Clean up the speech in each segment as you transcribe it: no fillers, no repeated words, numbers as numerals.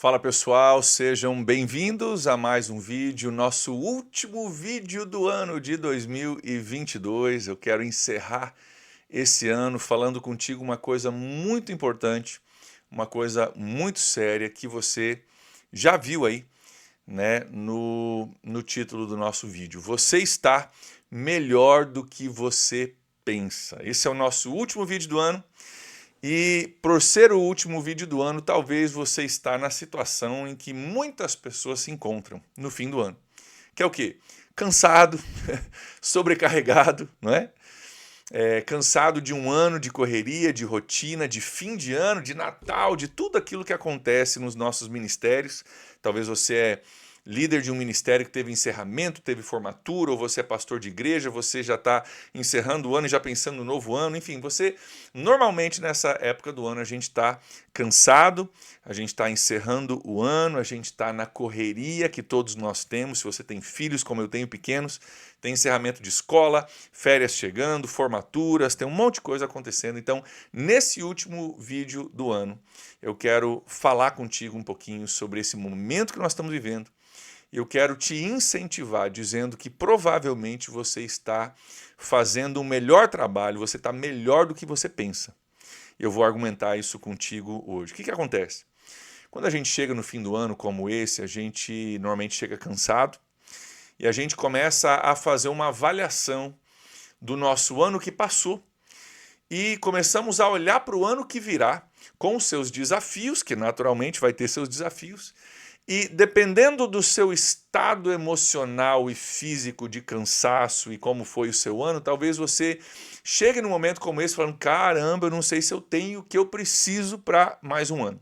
Fala pessoal, sejam bem-vindos a mais um vídeo, nosso último vídeo do ano de 2022. Eu quero encerrar esse ano falando contigo uma coisa muito importante, uma coisa muito séria que você já viu aí, né, no título do nosso vídeo. Você está melhor do que você pensa. Esse é o nosso último vídeo do ano. E por ser o último vídeo do ano, talvez você está na situação em que muitas pessoas se encontram no fim do ano. Que é o quê? Cansado, sobrecarregado, não é? Cansado de um ano de correria, de rotina, de fim de ano, de Natal, de tudo aquilo que acontece nos nossos ministérios. Talvez você é líder de um ministério que teve encerramento, teve formatura, ou você é pastor de igreja, você já está encerrando o ano e já pensando no novo ano. Enfim, você, normalmente nessa época do ano, a gente está cansado, a gente está encerrando o ano, a gente está na correria que todos nós temos. Se você tem filhos, como eu tenho pequenos, tem encerramento de escola, férias chegando, formaturas, tem um monte de coisa acontecendo. Então, nesse último vídeo do ano, eu quero falar contigo um pouquinho sobre esse momento que nós estamos vivendo. Eu quero te incentivar dizendo que provavelmente você está fazendo um melhor trabalho, você está melhor do que você pensa. Eu vou argumentar isso contigo hoje. O que acontece? Quando a gente chega no fim do ano como esse, a gente normalmente chega cansado e a gente começa a fazer uma avaliação do nosso ano que passou e começamos a olhar para o ano que virá com os seus desafios, que naturalmente vai ter seus desafios, e dependendo do seu estado emocional e físico de cansaço e como foi o seu ano, talvez você chegue num momento como esse falando, caramba, eu não sei se eu tenho o que eu preciso para mais um ano.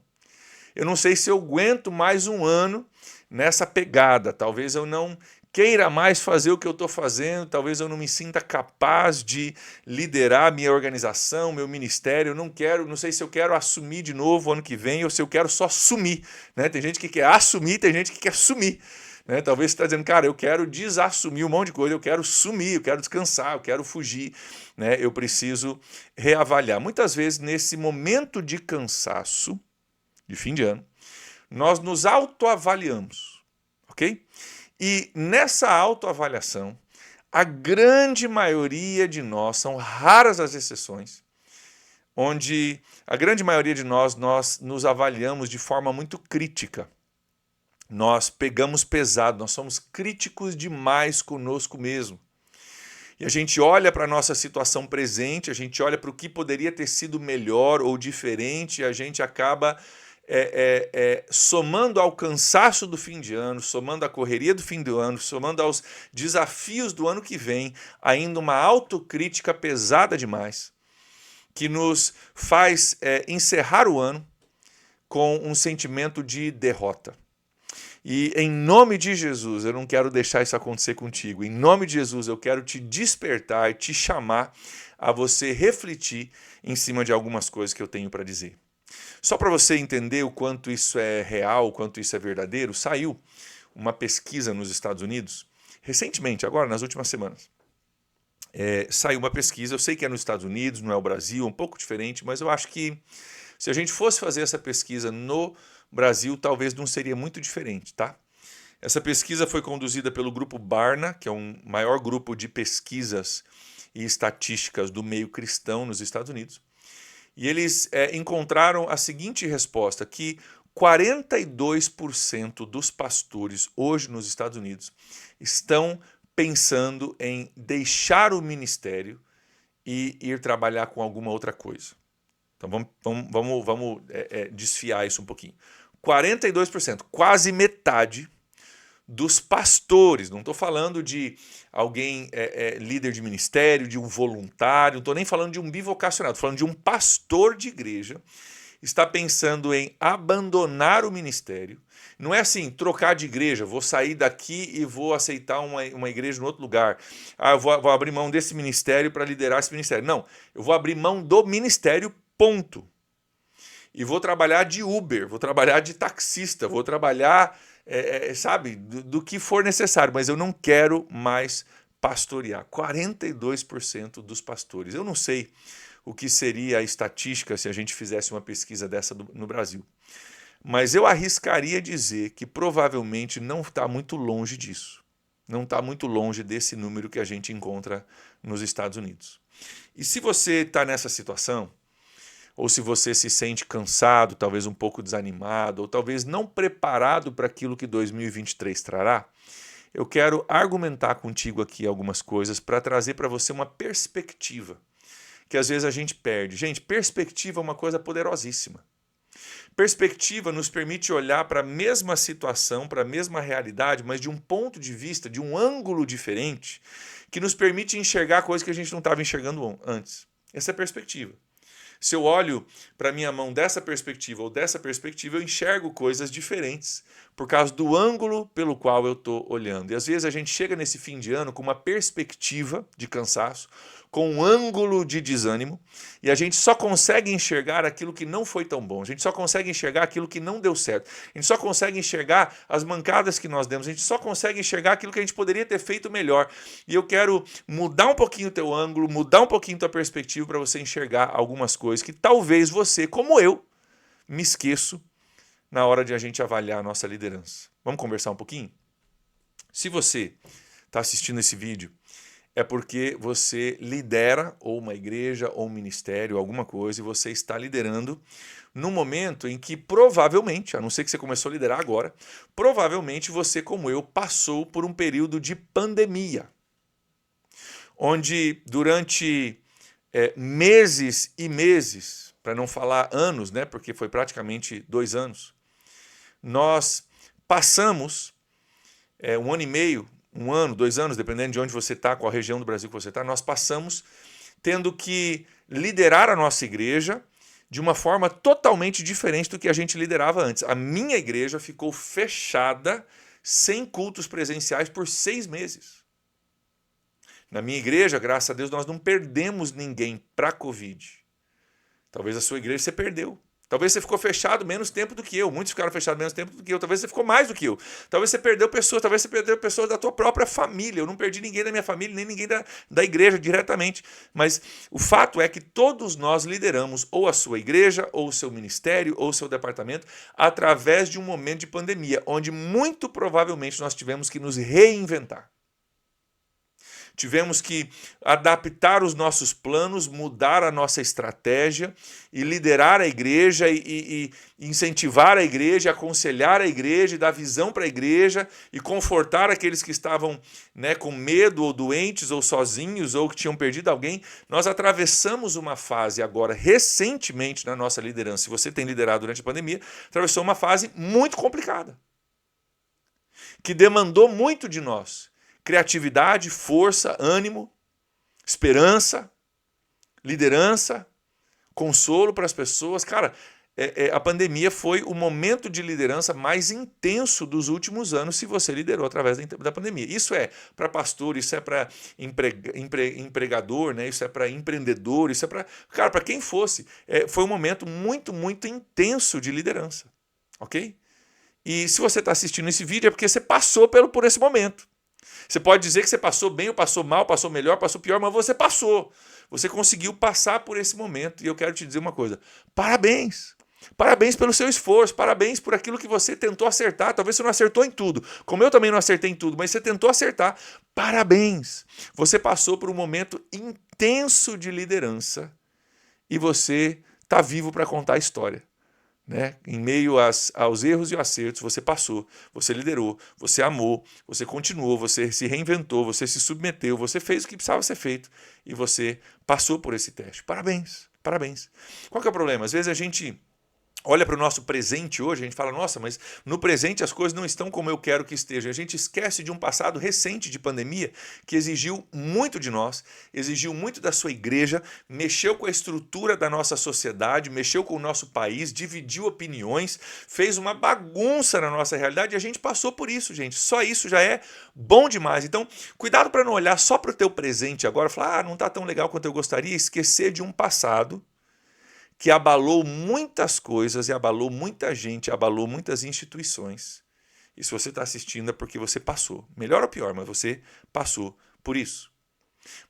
Eu não sei se eu aguento mais um ano nessa pegada, talvez eu não queira mais fazer o que eu estou fazendo, talvez eu não me sinta capaz de liderar minha organização, meu ministério, eu não sei se eu quero assumir de novo ano que vem ou se eu quero só sumir, né? Tem gente que quer assumir, tem gente que quer sumir, né? Talvez você está dizendo, cara, eu quero desassumir um monte de coisa, eu quero sumir, eu quero descansar, eu quero fugir, né? Eu preciso reavaliar. Muitas vezes nesse momento de cansaço, de fim de ano, nós nos autoavaliamos, ok? E nessa autoavaliação, a grande maioria de nós, são raras as exceções, onde a grande maioria de nós nos avaliamos de forma muito crítica. Nós pegamos pesado, nós somos críticos demais conosco mesmo. E a gente olha para a nossa situação presente, a gente olha para o que poderia ter sido melhor ou diferente, e a gente acaba somando ao cansaço do fim de ano, somando à correria do fim do ano, somando aos desafios do ano que vem, ainda uma autocrítica pesada demais, que nos faz encerrar o ano com um sentimento de derrota. E em nome de Jesus, eu não quero deixar isso acontecer contigo. Em nome de Jesus, eu quero te despertar e te chamar a você refletir em cima de algumas coisas que eu tenho para dizer. Só para você entender o quanto isso é real, o quanto isso é verdadeiro, saiu uma pesquisa nos Estados Unidos, recentemente, agora, nas últimas semanas. Saiu uma pesquisa, eu sei que é nos Estados Unidos, não é o Brasil, é um pouco diferente, mas eu acho que se a gente fosse fazer essa pesquisa no Brasil, talvez não seria muito diferente, tá? Essa pesquisa foi conduzida pelo grupo Barna, que é um maior grupo de pesquisas e estatísticas do meio cristão nos Estados Unidos. E eles encontraram a seguinte resposta, que 42% dos pastores hoje nos Estados Unidos estão pensando em deixar o ministério e ir trabalhar com alguma outra coisa. Então vamos desfiar isso um pouquinho. 42%, quase metade dos pastores, não estou falando de alguém líder de ministério, de um voluntário, não estou nem falando de um bivocacionado, estou falando de um pastor de igreja, está pensando em abandonar o ministério. Não é assim, trocar de igreja, vou sair daqui e vou aceitar uma igreja em outro lugar. Eu vou abrir mão desse ministério para liderar esse ministério. Não, eu vou abrir mão do ministério, ponto. E vou trabalhar de Uber, vou trabalhar de taxista, vou trabalhar, sabe, do que for necessário, mas eu não quero mais pastorear. 42% dos pastores. Eu não sei o que seria a estatística se a gente fizesse uma pesquisa dessa no Brasil. mas eu arriscaria dizer que provavelmente não está muito longe disso. Não está muito longe desse número que a gente encontra nos Estados Unidos. E se você está nessa situação, ou se você se sente cansado, talvez um pouco desanimado, ou talvez não preparado para aquilo que 2023 trará, eu quero argumentar contigo aqui algumas coisas para trazer para você uma perspectiva, que às vezes a gente perde. Gente, perspectiva é uma coisa poderosíssima. Perspectiva nos permite olhar para a mesma situação, para a mesma realidade, mas de um ponto de vista, de um ângulo diferente, que nos permite enxergar coisas que a gente não estava enxergando antes. Essa é a perspectiva. Se eu olho para a minha mão dessa perspectiva ou dessa perspectiva, eu enxergo coisas diferentes por causa do ângulo pelo qual eu estou olhando. E às vezes a gente chega nesse fim de ano com uma perspectiva de cansaço, com um ângulo de desânimo, e a gente só consegue enxergar aquilo que não foi tão bom, a gente só consegue enxergar aquilo que não deu certo, a gente só consegue enxergar as mancadas que nós demos, a gente só consegue enxergar aquilo que a gente poderia ter feito melhor. E eu quero mudar um pouquinho o teu ângulo, mudar um pouquinho a tua perspectiva para você enxergar algumas coisas que talvez você, como eu, me esqueço na hora de a gente avaliar a nossa liderança. Vamos conversar um pouquinho? Se você está assistindo esse vídeo, é porque você lidera ou uma igreja ou um ministério, alguma coisa, e você está liderando num momento em que provavelmente, a não ser que você começou a liderar agora, provavelmente você, como eu, passou por um período de pandemia, onde durante meses e meses, para não falar anos, né, porque foi praticamente 2 anos, nós passamos 1 ano e meio, 1 ano, 2 anos, dependendo de onde você está, qual região do Brasil que você está, nós passamos tendo que liderar a nossa igreja de uma forma totalmente diferente do que a gente liderava antes. A minha igreja ficou fechada, sem cultos presenciais por 6 meses. Na minha igreja, graças a Deus, nós não perdemos ninguém para a Covid. Talvez a sua igreja você perdeu. Talvez você ficou fechado menos tempo do que eu. Muitos ficaram fechados menos tempo do que eu. Talvez você ficou mais do que eu. Talvez você perdeu pessoas. Talvez você perdeu pessoas da tua própria família. Eu não perdi ninguém da minha família, nem ninguém da igreja diretamente. Mas o fato é que todos nós lideramos ou a sua igreja, ou o seu ministério, ou o seu departamento, através de um momento de pandemia, onde muito provavelmente nós tivemos que nos reinventar. Tivemos que adaptar os nossos planos, mudar a nossa estratégia e liderar a igreja e incentivar a igreja, aconselhar a igreja, dar visão para a igreja e confortar aqueles que estavam, né, com medo ou doentes ou sozinhos ou que tinham perdido alguém. Nós atravessamos uma fase agora, recentemente na nossa liderança, se você tem liderado durante a pandemia, atravessou uma fase muito complicada, que demandou muito de nós. Criatividade, força, ânimo, esperança, liderança, consolo para as pessoas. Cara, a pandemia foi o momento de liderança mais intenso dos últimos anos, se você liderou através da pandemia. Isso é para pastor, isso é para empregador, né? Isso é para empreendedor, isso é para... Cara, para quem fosse, foi um momento muito, muito intenso de liderança, ok? E se você está assistindo esse vídeo é porque você passou por esse momento. Você pode dizer que você passou bem, ou passou mal, passou melhor, passou pior, mas você passou. Você conseguiu passar por esse momento. E eu quero te dizer uma coisa. Parabéns. Parabéns pelo seu esforço. Parabéns por aquilo que você tentou acertar. Talvez você não acertou em tudo. Como eu também não acertei em tudo, mas você tentou acertar. Parabéns. Você passou por um momento intenso de liderança. E você está vivo para contar a história. Né? Em meio aos erros e acertos, você passou, você liderou, você amou, você continuou, você se reinventou, você se submeteu, você fez o que precisava ser feito e você passou por esse teste. Parabéns, parabéns. Qual que é o problema? Às vezes a gente olha para o nosso presente hoje, a gente fala, nossa, mas no presente as coisas não estão como eu quero que estejam. A gente esquece de um passado recente de pandemia que exigiu muito de nós, exigiu muito da sua igreja, mexeu com a estrutura da nossa sociedade, mexeu com o nosso país, dividiu opiniões, fez uma bagunça na nossa realidade e a gente passou por isso, gente. Só isso já é bom demais. Então, cuidado para não olhar só para o teu presente agora e falar, não está tão legal quanto eu gostaria, esquecer de um passado que abalou muitas coisas e abalou muita gente, abalou muitas instituições. E se você está assistindo é porque você passou. Melhor ou pior, mas você passou por isso.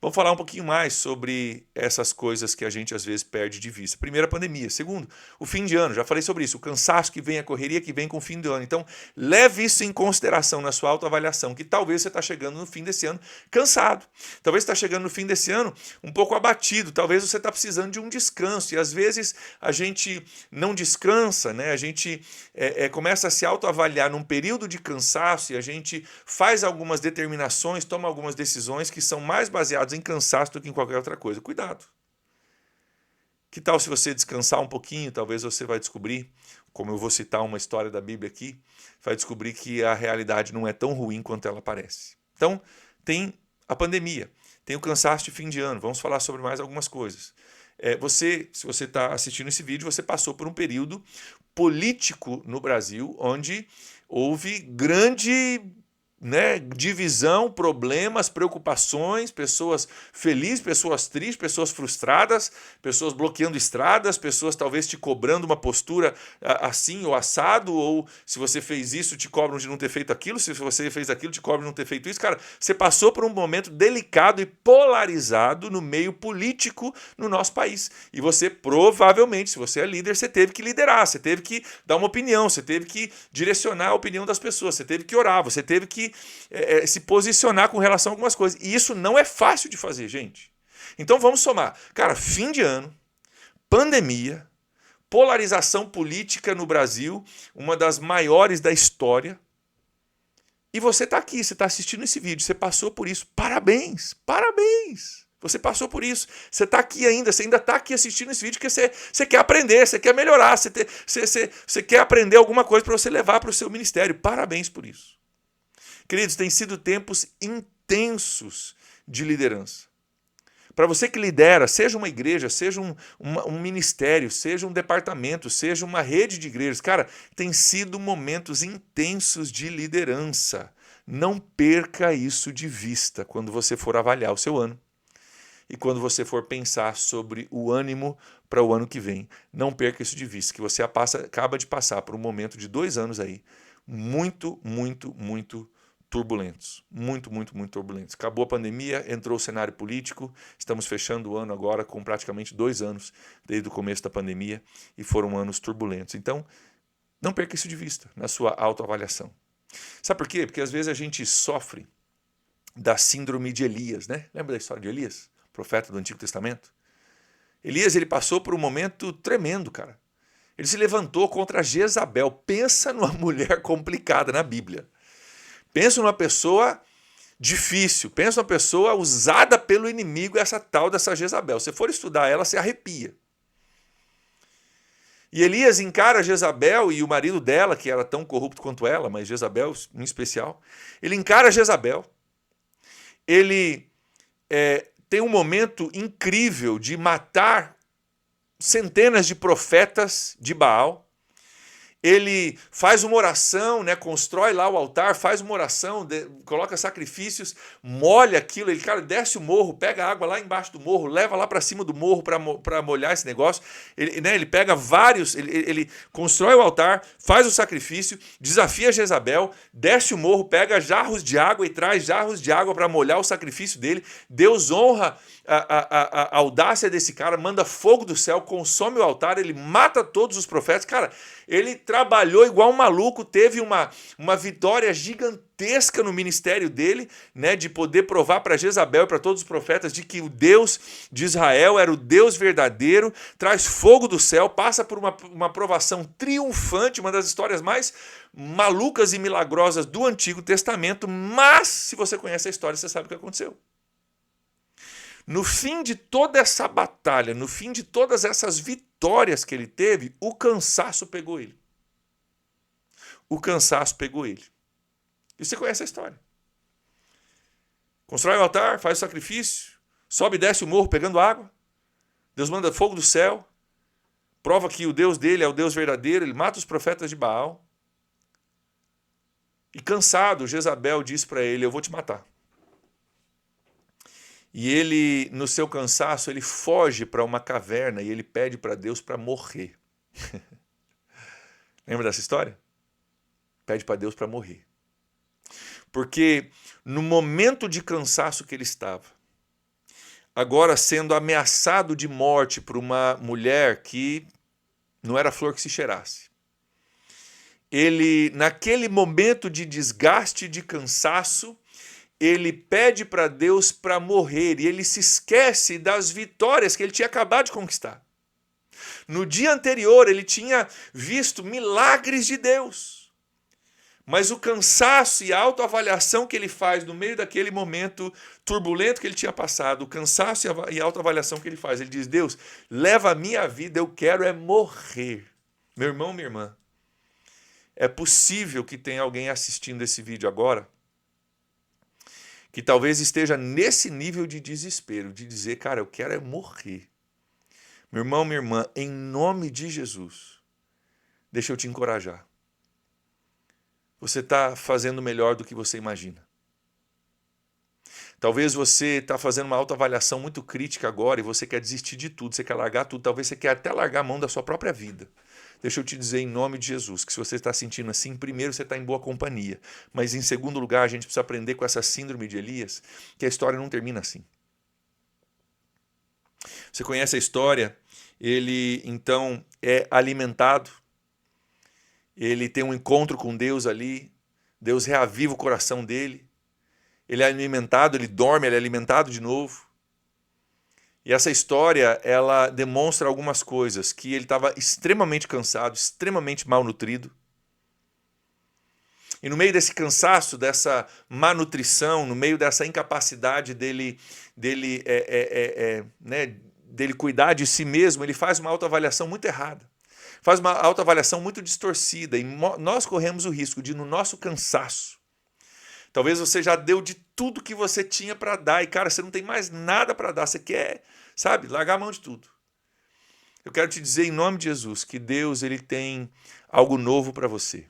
Vamos falar um pouquinho mais sobre essas coisas que a gente às vezes perde de vista. Primeiro, a pandemia. Segundo, o fim de ano. Já falei sobre isso. O cansaço que vem, a correria que vem com o fim do ano. Então, leve isso em consideração na sua autoavaliação, que talvez você está chegando no fim desse ano cansado. Talvez você está chegando no fim desse ano um pouco abatido. Talvez você está precisando de um descanso. E às vezes a gente não descansa, né? A gente começa a se autoavaliar num período de cansaço e a gente faz algumas determinações, toma algumas decisões que são mais baseados em cansaço do que em qualquer outra coisa. Cuidado. Que tal se você descansar um pouquinho? Talvez você vai descobrir, como eu vou citar uma história da Bíblia aqui, vai descobrir que a realidade não é tão ruim quanto ela parece. Então, tem a pandemia, tem o cansaço de fim de ano. Vamos falar sobre mais algumas coisas. Se você está assistindo esse vídeo, você passou por um período político no Brasil, onde houve grande divisão, problemas, preocupações, pessoas felizes, pessoas tristes, pessoas frustradas, pessoas bloqueando estradas, pessoas talvez te cobrando uma postura assim ou assado, ou se você fez isso, te cobram de não ter feito aquilo, se você fez aquilo, te cobram de não ter feito isso. Cara, você passou por um momento delicado e polarizado no meio político no nosso país. E você provavelmente, se você é líder, você teve que liderar, você teve que dar uma opinião, você teve que direcionar a opinião das pessoas, você teve que orar, você teve que se posicionar com relação a algumas coisas. E isso não é fácil de fazer, gente. Então vamos somar. Cara, fim de ano, pandemia, polarização política no Brasil, uma das maiores da história. E você está aqui, você está assistindo esse vídeo, você passou por isso. Parabéns, parabéns. Você passou por isso. Você está aqui ainda, você ainda está aqui assistindo esse vídeo porque você quer aprender, você quer melhorar, você quer aprender alguma coisa para você levar para o seu ministério. Parabéns por isso. Queridos, tem sido tempos intensos de liderança. Para você que lidera, seja uma igreja, seja um ministério, seja um departamento, seja uma rede de igrejas, cara, tem sido momentos intensos de liderança. Não perca isso de vista quando você for avaliar o seu ano e quando você for pensar sobre o ânimo para o ano que vem. Não perca isso de vista, que você acaba de passar por um momento de 2 anos aí, muito turbulentos, muito turbulentos. Acabou a pandemia, entrou o cenário político, estamos fechando o ano agora com praticamente 2 anos desde o começo da pandemia e foram anos turbulentos. Então, não perca isso de vista na sua autoavaliação. Sabe por quê? Porque às vezes a gente sofre da síndrome de Elias, né? Lembra da história de Elias, profeta do Antigo Testamento? Elias, ele passou por um momento tremendo, cara. Ele se levantou contra Jezabel. Pensa numa mulher complicada na Bíblia. Pensa numa pessoa difícil, pensa numa pessoa usada pelo inimigo, essa tal dessa Jezabel. Se for estudar ela, você arrepia. E Elias encara Jezabel e o marido dela, que era tão corrupto quanto ela, mas Jezabel em especial. Ele encara Jezabel. Ele tem um momento incrível de matar centenas de profetas de Baal. Ele faz uma oração, constrói lá o altar, faz uma oração, coloca sacrifícios, molha aquilo, ele, cara, desce o morro, pega a água lá embaixo do morro, leva lá para cima do morro para molhar esse negócio. Ele pega vários, ele constrói o altar, faz o sacrifício, desafia Jezabel, desce o morro, pega jarros de água e traz jarros de água para molhar o sacrifício dele. Deus honra a audácia desse cara, manda fogo do céu, consome o altar, ele mata todos os profetas. Cara, ele trabalhou igual um maluco, teve uma vitória gigantesca no ministério dele, de poder provar para Jezabel e para todos os profetas de que o Deus de Israel era o Deus verdadeiro, traz fogo do céu, passa por uma provação triunfante, uma das histórias mais malucas e milagrosas do Antigo Testamento, mas se você conhece a história, você sabe o que aconteceu. No fim de toda essa batalha, no fim de todas essas vitórias que ele teve, o cansaço pegou ele. O cansaço pegou ele. E você conhece a história. Constrói o altar, faz o sacrifício, sobe e desce o morro pegando água. Deus manda fogo do céu, prova que o Deus dele é o Deus verdadeiro, ele mata os profetas de Baal. E cansado, Jezabel diz para ele, eu vou te matar. E ele, no seu cansaço, ele foge para uma caverna e ele pede para Deus para morrer. Lembra dessa história? Pede para Deus para morrer. Porque no momento de cansaço que ele estava, agora sendo ameaçado de morte por uma mulher que não era flor que se cheirasse. Ele, naquele momento de desgaste, de cansaço, ele pede para Deus para morrer e ele se esquece das vitórias que ele tinha acabado de conquistar. No dia anterior, ele tinha visto milagres de Deus. Mas o cansaço e a autoavaliação que ele faz no meio daquele momento turbulento que ele tinha passado, o cansaço e a autoavaliação que ele faz, ele diz: Deus, leva a minha vida, eu quero é morrer. Meu irmão, minha irmã, é possível que tenha alguém assistindo esse vídeo agora que talvez esteja nesse nível de desespero, de dizer, cara, eu quero é morrer. Meu irmão, minha irmã, em nome de Jesus, deixa eu te encorajar. Você está fazendo melhor do que você imagina. Talvez você está fazendo uma autoavaliação muito crítica agora e você quer desistir de tudo, você quer largar tudo, talvez você quer até largar a mão da sua própria vida. Deixa eu te dizer em nome de Jesus, que se você está sentindo assim, primeiro você está em boa companhia, mas em segundo lugar a gente precisa aprender com essa síndrome de Elias, que a história não termina assim. Você conhece a história? Ele então é alimentado, ele tem um encontro com Deus ali, Deus reaviva o coração dele, ele é alimentado, ele dorme, ele é alimentado de novo. E essa história, ela demonstra algumas coisas, que ele estava extremamente cansado, extremamente malnutrido. E no meio desse cansaço, dessa malnutrição, no meio dessa incapacidade dele cuidar de si mesmo, ele faz uma autoavaliação muito errada. Faz uma autoavaliação muito distorcida. E nós corremos o risco de, no nosso cansaço, talvez você já deu de tudo que você tinha para dar e, cara, você não tem mais nada para dar. Você quer, sabe, largar a mão de tudo. Eu quero te dizer em nome de Jesus que Deus, ele tem algo novo para você.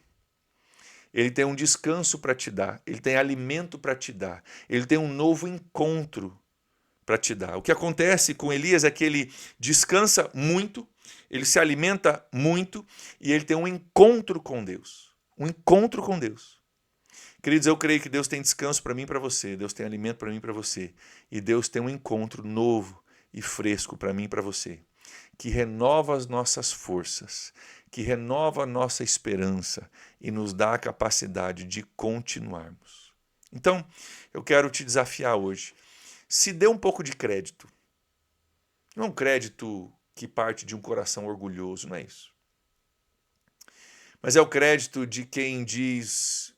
Ele tem um descanso para te dar. Ele tem alimento para te dar. Ele tem um novo encontro para te dar. O que acontece com Elias é que ele descansa muito, ele se alimenta muito e ele tem um encontro com Deus. Um encontro com Deus. Queridos, eu creio que Deus tem descanso para mim e para você, Deus tem alimento para mim e para você, e Deus tem um encontro novo e fresco para mim e para você, que renova as nossas forças, que renova a nossa esperança e nos dá a capacidade de continuarmos. Então, eu quero te desafiar hoje, se dê um pouco de crédito, não é um crédito que parte de um coração orgulhoso, não é isso, mas é o crédito de quem diz: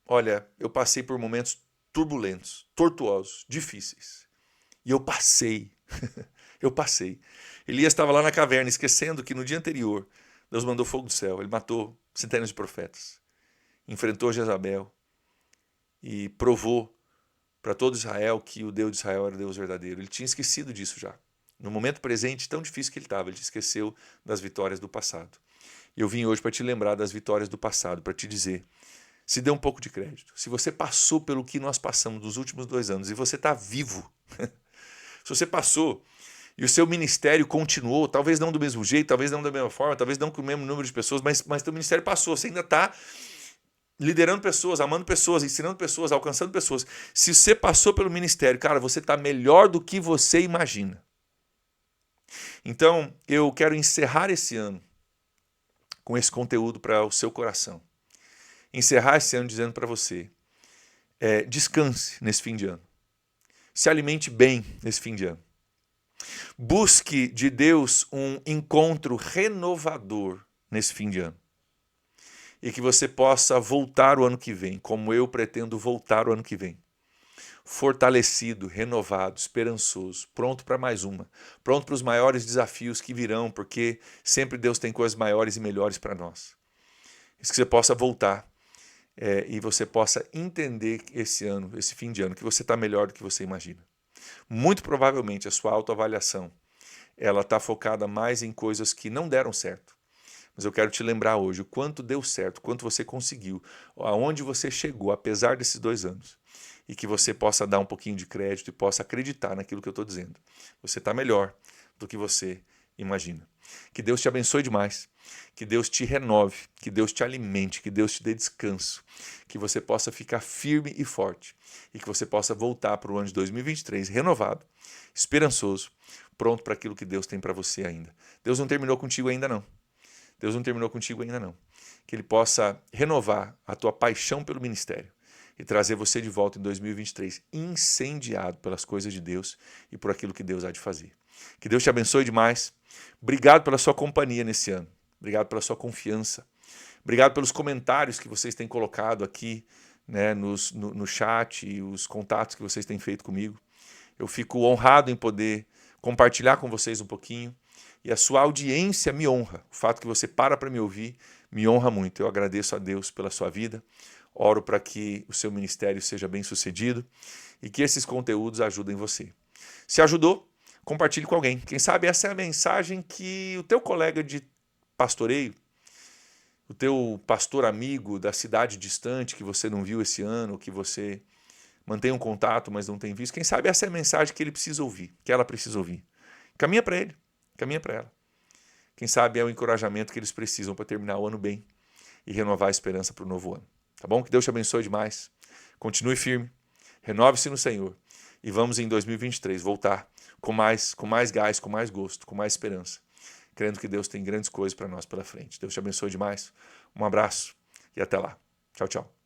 olha, eu passei por momentos turbulentos, tortuosos, difíceis. E eu passei. Eu passei. Elias estava lá na caverna, esquecendo que no dia anterior, Deus mandou fogo do céu. Ele matou centenas de profetas. Enfrentou Jezabel. E provou para todo Israel que o Deus de Israel era o Deus verdadeiro. Ele tinha esquecido disso já. No momento presente, tão difícil que ele estava, ele esqueceu das vitórias do passado. E eu vim hoje para te lembrar das vitórias do passado, para te dizer: se dê um pouco de crédito. Se você passou pelo que nós passamos nos últimos 2 anos e você está vivo, se você passou e o seu ministério continuou, talvez não do mesmo jeito, talvez não da mesma forma, talvez não com o mesmo número de pessoas, mas teu ministério passou, você ainda está liderando pessoas, amando pessoas, ensinando pessoas, alcançando pessoas. Se você passou pelo ministério, cara, você está melhor do que você imagina. Então, eu quero encerrar esse ano com esse conteúdo para o seu coração. Encerrar esse ano dizendo para você, descanse nesse fim de ano. Se alimente bem nesse fim de ano. Busque de Deus um encontro renovador nesse fim de ano. E que você possa voltar o ano que vem, como eu pretendo voltar o ano que vem. Fortalecido, renovado, esperançoso, pronto para mais uma. Pronto para os maiores desafios que virão, porque sempre Deus tem coisas maiores e melhores para nós. Que você possa voltar. E você possa entender esse ano, esse fim de ano, que você está melhor do que você imagina. Muito provavelmente a sua autoavaliação, ela está focada mais em coisas que não deram certo. Mas eu quero te lembrar hoje o quanto deu certo, o quanto você conseguiu, aonde você chegou, apesar desses 2 anos. E que você possa dar um pouquinho de crédito e possa acreditar naquilo que eu estou dizendo. Você está melhor do que você imagina. Que Deus te abençoe demais, que Deus te renove, que Deus te alimente, que Deus te dê descanso, que você possa ficar firme e forte e que você possa voltar para o ano de 2023 renovado esperançoso, pronto para aquilo que Deus tem para você ainda. Deus não terminou contigo ainda não. Deus não terminou contigo ainda não. Que Ele possa renovar a tua paixão pelo ministério e trazer você de volta em 2023, incendiado pelas coisas de Deus e por aquilo que Deus há de fazer. Que Deus te abençoe demais. Obrigado pela sua companhia nesse ano. Obrigado pela sua confiança. Obrigado pelos comentários que vocês têm colocado aqui, né, no chat e os contatos que vocês têm feito comigo. Eu fico honrado em poder compartilhar com vocês um pouquinho e a sua audiência me honra. O fato que você para me ouvir me honra muito. Eu agradeço a Deus pela sua vida, oro para que o seu ministério seja bem sucedido e que esses conteúdos ajudem você. Se ajudou, compartilhe com alguém. Quem sabe essa é a mensagem que o teu colega de pastoreio, o teu pastor amigo da cidade distante que você não viu esse ano, que você mantém um contato, mas não tem visto, quem sabe essa é a mensagem que ele precisa ouvir, que ela precisa ouvir. Caminha para ele, caminha para ela. Quem sabe é o encorajamento que eles precisam para terminar o ano bem e renovar a esperança para o novo ano. Tá bom? Que Deus te abençoe demais. Continue firme, renove-se no Senhor e vamos em 2023 voltar com mais gás, com mais gosto, com mais esperança, crendo que Deus tem grandes coisas para nós pela frente. Deus te abençoe demais. Um abraço e até lá. Tchau, tchau.